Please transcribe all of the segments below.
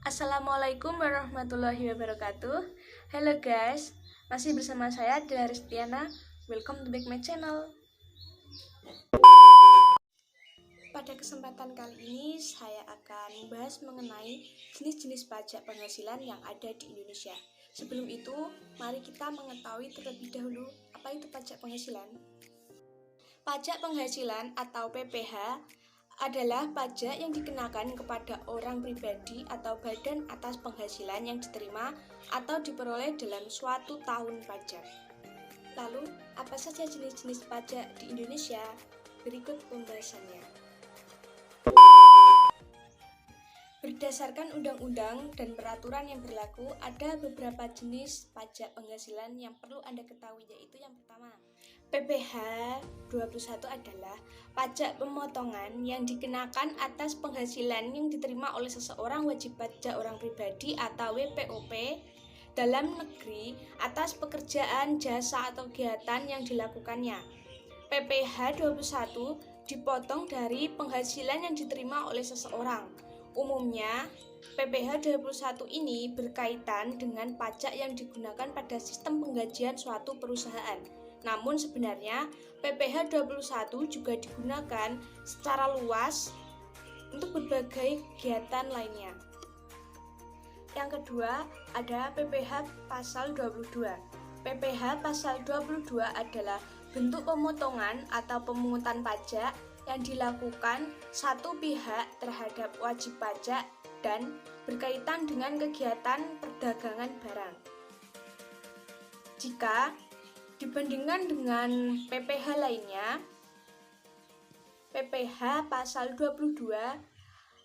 Assalamualaikum warahmatullahi wabarakatuh. Hello guys, masih bersama saya Dela Ristiana. Welcome to back my channel. Pada kesempatan kali ini saya akan membahas mengenai jenis-jenis pajak penghasilan yang ada di Indonesia. Sebelum itu, mari kita mengetahui terlebih dahulu apa itu pajak penghasilan. Pajak penghasilan atau PPH adalah pajak yang dikenakan kepada orang pribadi atau badan atas penghasilan yang diterima atau diperoleh dalam suatu tahun pajak. Lalu, apa saja jenis-jenis pajak di Indonesia? Berikut pembahasannya. Berdasarkan undang-undang dan peraturan yang berlaku, ada beberapa jenis pajak penghasilan yang perlu Anda ketahui, yaitu yang pertama, PPH 21 adalah pajak pemotongan yang dikenakan atas penghasilan yang diterima oleh seseorang wajib pajak orang pribadi atau WPOP dalam negeri atas pekerjaan, jasa, atau kegiatan yang dilakukannya. PPH 21 dipotong dari penghasilan yang diterima oleh seseorang. Umumnya, PPH 21 ini berkaitan dengan pajak yang digunakan pada sistem penggajian suatu perusahaan. Namun sebenarnya, PPH 21 juga digunakan secara luas untuk berbagai kegiatan lainnya. Yang kedua, ada PPH pasal 22. PPH pasal 22 adalah bentuk pemotongan atau pemungutan pajak yang dilakukan satu pihak terhadap wajib pajak dan berkaitan dengan kegiatan perdagangan barang. Jika dibandingkan dengan PPH lainnya, PPH pasal 22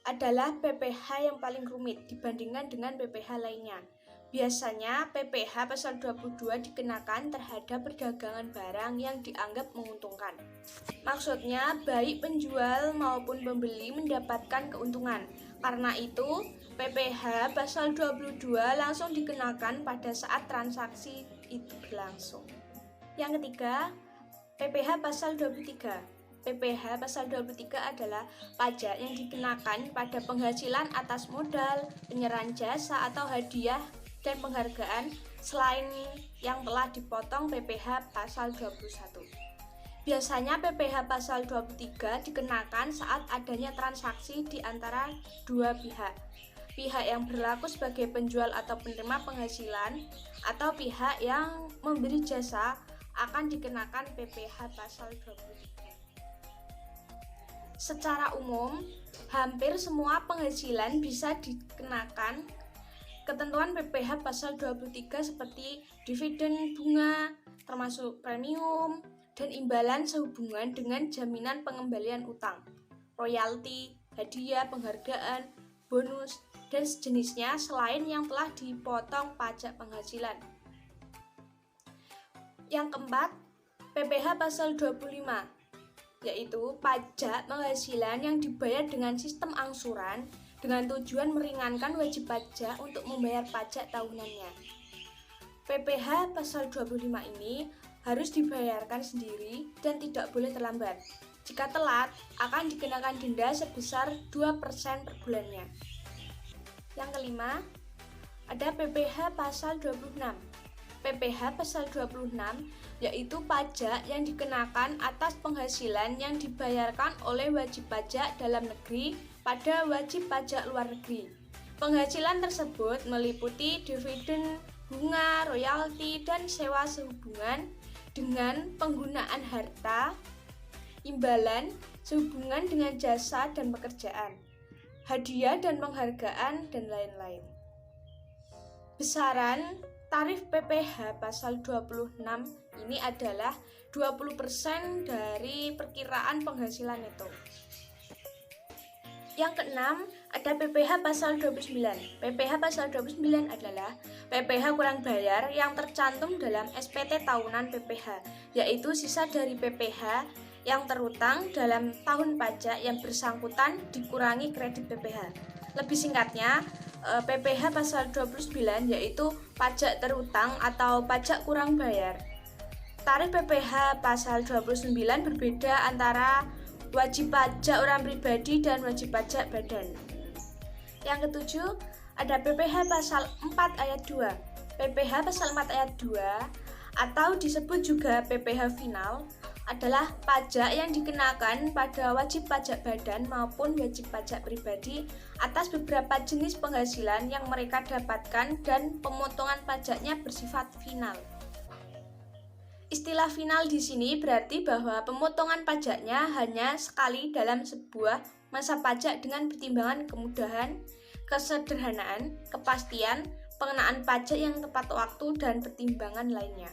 adalah PPH yang paling rumit dibandingkan dengan PPH lainnya. Biasanya PPH pasal 22 dikenakan terhadap perdagangan barang yang dianggap menguntungkan. Maksudnya baik penjual maupun pembeli mendapatkan keuntungan. Karena itu, PPH pasal 22 langsung dikenakan pada saat transaksi itu berlangsung. Yang ketiga, PPH pasal 23. PPH pasal 23 adalah pajak yang dikenakan pada penghasilan atas modal, penyerahan jasa atau hadiah dan penghargaan selain yang telah dipotong PPH pasal 21. Biasanya PPH pasal 23 dikenakan saat adanya transaksi di antara dua pihak. Pihak yang berlaku sebagai penjual atau penerima penghasilan atau pihak yang memberi jasa akan dikenakan PPH pasal 23. Secara umum, hampir semua penghasilan bisa dikenakan ketentuan PPH pasal 23 seperti dividen bunga, termasuk premium, dan imbalan sehubungan dengan jaminan pengembalian utang, royalti, hadiah, penghargaan, bonus, dan sejenisnya selain yang telah dipotong pajak penghasilan. Yang keempat, PPH pasal 25, yaitu pajak penghasilan yang dibayar dengan sistem angsuran dengan tujuan meringankan wajib pajak untuk membayar pajak tahunannya. PPH pasal 25 ini harus dibayarkan sendiri dan tidak boleh terlambat. Jika telat, akan dikenakan denda sebesar 2% per bulannya. Yang kelima, ada PPH pasal 26. PPH pasal 26 yaitu pajak yang dikenakan atas penghasilan yang dibayarkan oleh wajib pajak dalam negeri pada wajib pajak luar negeri. Penghasilan tersebut meliputi dividen, bunga, royalti, dan sewa sehubungan dengan penggunaan harta, imbalan sehubungan dengan jasa dan pekerjaan, hadiah dan penghargaan, dan lain-lain. Besaran tarif PPH pasal 26 ini adalah 20% dari perkiraan penghasilan itu. Yang keenam, ada PPH pasal 29. PPH pasal 29 adalah PPH kurang bayar yang tercantum dalam SPT tahunan PPH, yaitu sisa dari PPH yang terutang dalam tahun pajak yang bersangkutan dikurangi kredit PPH. Lebih singkatnya, PPH pasal 29 yaitu pajak terutang atau pajak kurang bayar. Tarif PPh pasal 29 berbeda antara wajib pajak orang pribadi dan wajib pajak badan. Yang ketujuh, ada PPh pasal 4 ayat 2. PPh pasal 4 ayat 2 atau disebut juga PPh final adalah pajak yang dikenakan pada wajib pajak badan maupun wajib pajak pribadi atas beberapa jenis penghasilan yang mereka dapatkan dan pemotongan pajaknya bersifat final. Istilah final di sini berarti bahwa pemotongan pajaknya hanya sekali dalam sebuah masa pajak dengan pertimbangan kemudahan, kesederhanaan, kepastian, pengenaan pajak yang tepat waktu, dan pertimbangan lainnya.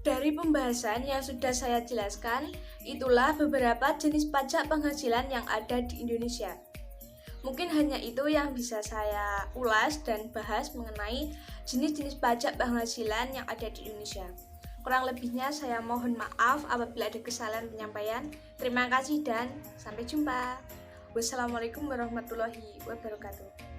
Dari pembahasan yang sudah saya jelaskan, itulah beberapa jenis pajak penghasilan yang ada di Indonesia. Mungkin hanya itu yang bisa saya ulas dan bahas mengenai jenis-jenis pajak penghasilan yang ada di Indonesia. Kurang lebihnya saya mohon maaf apabila ada kesalahan penyampaian. Terima kasih dan sampai jumpa. Wassalamualaikum warahmatullahi wabarakatuh.